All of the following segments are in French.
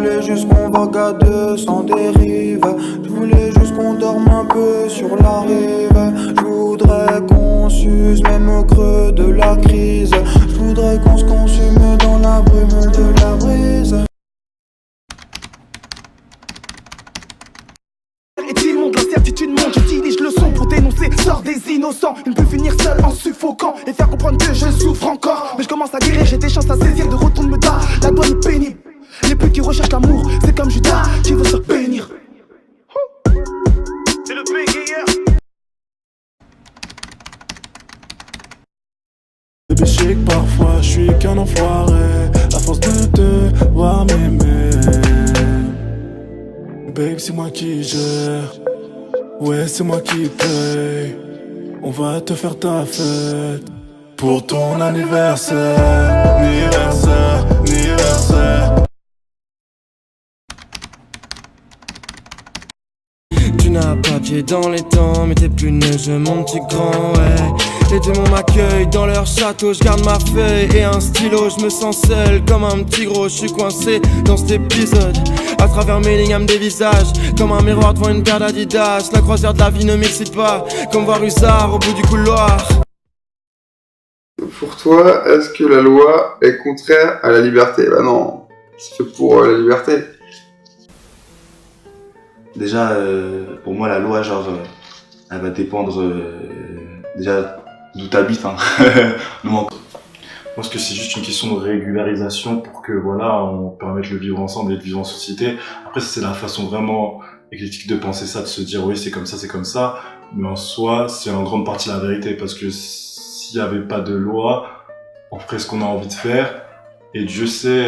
voulais juste qu'on vogue à deux sans dérive. Je voulais juste qu'on dorme un peu sur la rive. Je voudrais qu'on s'use même au creux de la crise. Je voudrais qu'on se consume dans la brume de la brise. Est-il monde, l'incertitude monte, j'utilise le son pour dénoncer sort des innocents. Il ne peut finir seul en suffocant et faire comprendre que je souffre encore. Mais je commence à guérir, j'ai des chances à saisir, de retourner me tard. La douane est pénible, les putes qui recherchent l'amour, c'est comme Judas qui veut se bénir. C'est le bégayeur. Bébé, je sais que parfois je suis qu'un enfoiré, à force de te voir m'aimer. Babe, c'est moi qui gère, ouais c'est moi qui paye. On va te faire ta fête pour ton anniversaire, anniversaire, anniversaire. Tu n'as pas pied dans les temps, mais t'es plus neigeux mon petit grand, ouais. Les démons m'accueillent dans leur château, je garde ma feuille et un stylo. Je me sens seul comme un petit gros, je suis coincé dans cet épisode. À travers mes lignes, âme des visages, comme un miroir devant une paire d'Adidas. La croisière de la vie ne m'excite pas, comme voir Usard au bout du couloir. Pour toi, est-ce que la loi est contraire à la liberté? Bah non, c'est fait pour la liberté. Déjà, pour moi, la loi, genre, elle va dépendre déjà d'où t'habites. Hein. Je pense que c'est juste une question de régularisation pour que voilà, on permette de vivre ensemble et de vivre en société. Après, c'est la façon vraiment éclectique de penser ça, de se dire oui, c'est comme ça, c'est comme ça. Mais en soi, c'est en grande partie la vérité parce que s'il n'y avait pas de loi, on ferait ce qu'on a envie de faire et Dieu sait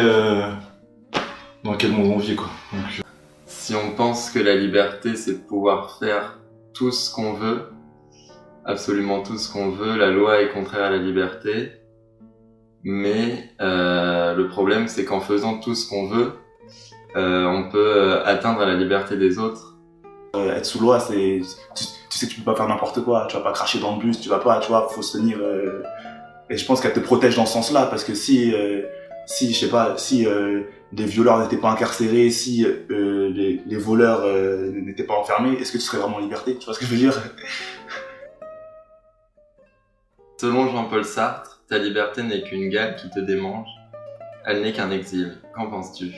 dans quel monde on vit, quoi. Donc, si on pense que la liberté, c'est de pouvoir faire tout ce qu'on veut, absolument tout ce qu'on veut, la loi est contraire à la liberté. Mais le problème, c'est qu'en faisant tout ce qu'on veut, on peut atteindre la liberté des autres. Être sous loi, c'est tu sais que tu peux pas faire n'importe quoi, tu vas pas cracher dans le bus, tu vas pas, tu vois, faut se tenir. Et je pense qu'elle te protège dans ce sens-là, parce que si je sais pas, si les violeurs n'étaient pas incarcérés, si les voleurs n'étaient pas enfermés, est-ce que tu serais vraiment en liberté? Tu vois ce que je veux dire? Selon Jean-Paul Sartre, ta liberté n'est qu'une gale qui te démange, elle n'est qu'un exil. Qu'en penses-tu?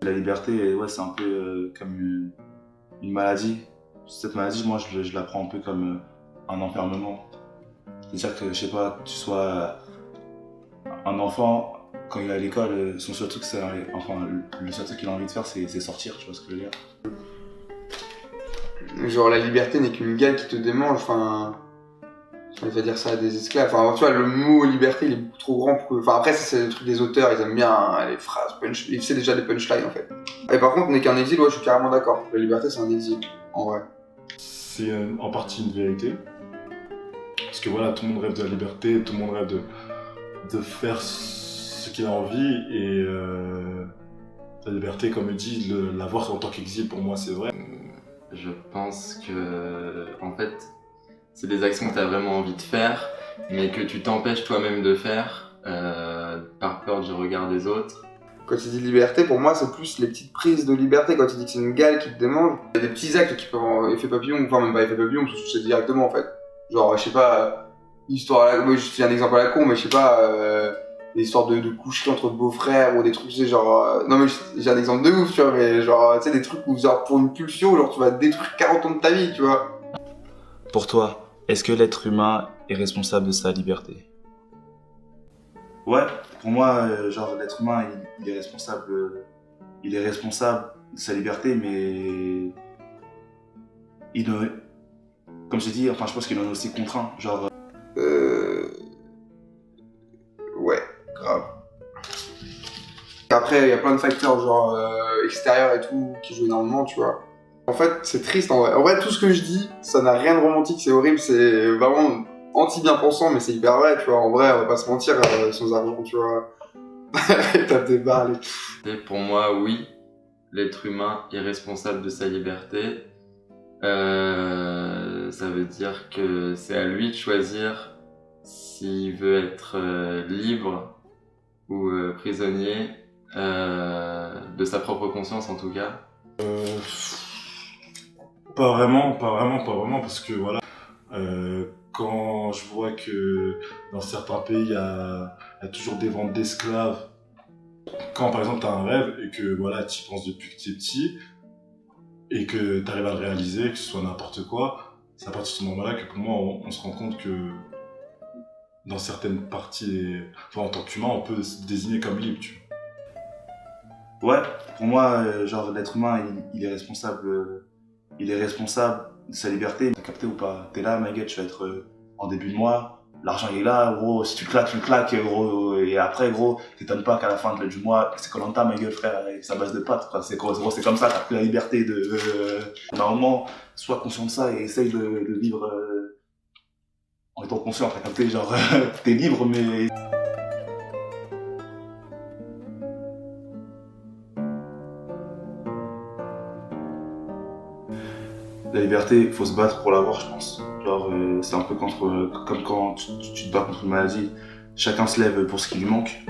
La liberté, ouais, c'est un peu comme une maladie. Cette maladie, moi, je la prends un peu comme un enfermement. C'est-à-dire que, je sais pas, tu sois un enfant, quand il est à l'école, son seul truc, le seul truc qu'il a envie de faire, c'est sortir, tu vois ce que je veux dire? Genre la liberté n'est qu'une gale qui te démange, enfin... Il va dire ça à des esclaves. Enfin, tu vois, le mot liberté, il est beaucoup trop grand pour que... Enfin, après, ça, c'est le truc des auteurs, ils aiment bien hein, les phrases, ils savent déjà des punchlines, en fait. Et par contre, n'est qu'un exil, ouais, je suis carrément d'accord. La liberté, c'est un exil, en vrai. c'est en partie une vérité. Parce que voilà, tout le monde rêve de la liberté, tout le monde rêve de faire ce qu'il a envie, et la liberté, comme il dit, l'avoir en tant qu'exil, pour moi, c'est vrai. Je pense que, en fait, c'est des actions que tu as vraiment envie de faire, mais que tu t'empêches toi-même de faire par peur du regard des autres. Quand il dit liberté, pour moi, c'est plus les petites prises de liberté. Quand il dit que c'est une gale qui te démange, il y a des petits actes qui peuvent avoir effet papillon, enfin même pas effet papillon, parce que tu sais directement en fait. Genre, je sais pas, histoire à la... Moi, je fais un exemple à la con, mais je sais pas, des histoires de coucheries entre beaux-frères ou des trucs, tu sais, genre... Non mais j'ai un exemple de ouf, tu vois, mais genre, tu sais, des trucs où genre, pour une pulsion, genre tu vas détruire 40 ans de ta vie, tu vois. Pour toi, est-ce que l'être humain est responsable de sa liberté? Ouais, pour moi, genre l'être humain, il est responsable de sa liberté, mais il ne, comme je dis, enfin je pense qu'il en est aussi contraint, genre. Ouais, grave. Après, il y a plein de facteurs genre extérieurs et tout qui jouent énormément, tu vois. En fait, c'est triste en vrai. En vrai, tout ce que je dis, ça n'a rien de romantique, c'est horrible, c'est vraiment anti-bien-pensant, mais c'est hyper vrai, tu vois. En vrai, on va pas se mentir, sans argent, tu vois. T'as des balles et tout. Et pour moi, oui, l'être humain est responsable de sa liberté. Ça veut dire que c'est à lui de choisir s'il veut être libre ou prisonnier de sa propre conscience en tout cas? Pas vraiment, parce que voilà, quand je vois que dans certains pays, il y a toujours des ventes d'esclaves, quand par exemple tu as un rêve et que voilà, tu y penses depuis que tu es petit, et que tu arrives à le réaliser, que ce soit n'importe quoi, c'est à partir de ce moment-là que pour moi, on se rend compte que dans certaines parties, enfin, en tant qu'humain, on peut se désigner comme libre, tu vois. Ouais, pour moi, genre l'être humain, il est responsable de sa liberté. T'as capté ou pas? T'es là, ma gueule, tu vas être en début de mois, l'argent il est là, gros, si tu claques, tu le claques, gros, et après, gros, t'étonnes pas qu'à la fin du mois, c'est Koh-Lanta, ma gueule, frère, avec sa base de pâtes, quoi. C'est gros, c'est comme ça, t'as pris la liberté de... Normalement, sois conscient de ça et essaye de vivre en étant conscient, t'as capté, genre, t'es libre, mais... La liberté, il faut se battre pour l'avoir, je pense. Genre, c'est un peu comme quand tu te bats contre une maladie. Chacun se lève pour ce qui lui manque.